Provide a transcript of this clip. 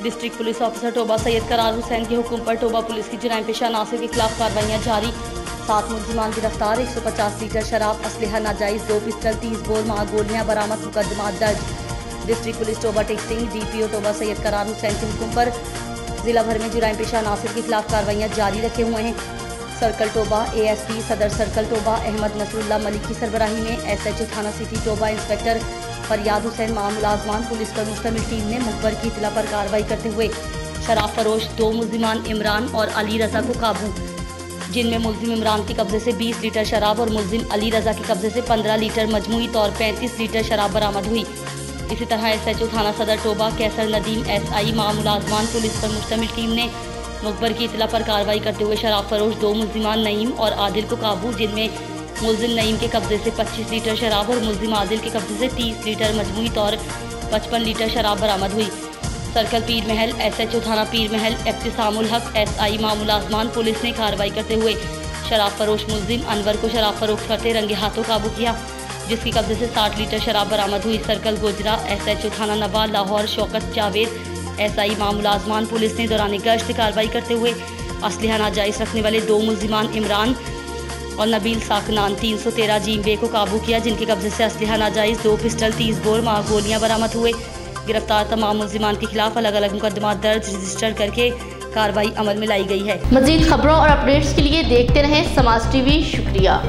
District police officer Toba Syed करार हुसैन के हुक्म पर टोबा पुलिस की जराइम पेशा नासिर के खिलाफ कार्रवाइयाँ जारी। 7 मुलजिमान गिरफ्तार, 150 लीटर शराब, असलहा नाजायज़, 2 पिस्टल, 30 बोर माह गोलियाँ बरामद, मुकदमा दर्ज। District police Toba texting DPO Toba Syed करार हुसैन के हुक्म पर जिला भर में जराइम पेशा नासिर के खिलाफ कार्रवाइयाँ जारी रखे हुए हैं। सर्कल टोबा ASP सदर सर्कल टोबा अहमद नसरुल्लाह मलिक की सरबराही में SHO थाना सिटी टोबा इंस्पेक्टर फरियाद हुसैन मुलाजमान पुलिस पर मुश्तमिल टीम ने मुखबर की इतला पर कार्रवाई करते हुए शराब फरोश 2 मुलजिमान इमरान और अली रजा को काबू, जिनमें मुलजिम इमरान के कब्जे से 20 लीटर शराब और मुलजिम अली रजा के कब्जे से 15 लीटर मजमूई तौर 35 लीटर शराब बरामद हुई। इसी तरह SHO थाना सदर टोबा कैसर नदीम SI मुलाजमान पुलिस पर मुश्तमिल टीम ने मुखबर की इतला पर कार्रवाई करते हुए शराब फरोश 2 मुलजिमान नईम और आदिल को काबू, जिनमें मुलजिम नईम के कब्जे से 25 लीटर शराब और मुलजिम आदिल के कब्जे से 30 लीटर मजमूई तौर 55 लीटर शराब बरामद हुई। सर्कल पीर महल SHO थाना पीर महल इब्तिसामुल हक SI मुलाजमान पुलिस ने कार्रवाई करते हुए शराब फरोश मुलजिम अनवर को शराब फरोख्त करते रंगे हाथों काबू किया, जिसके कब्जे से 60 लीटर शराब बरामद हुई। सर्कल गोजरा SHO थाना नवा लाहौर शौकत जावेद SI मुलाजमान पुलिस ने दौरान गश्त कार्रवाई करते हुए असलहा नाजायज़ रखने वाले 2 मुलजिमान इमरान और नबील साकनान 313 जीम को काबू किया, जिनके कब्जे से असलहा नाजायज़ 2 पिस्टल 30 बोर माह गोलियाँ बरामद हुए। गिरफ्तार तमाम मुलजिमान के खिलाफ अलग अलग मुकदमा दर्ज रजिस्टर करके कार्रवाई अमल में लाई गई है। मज़ीद खबरों और अपडेट्स के लिए देखते रहें समाज TV। शुक्रिया।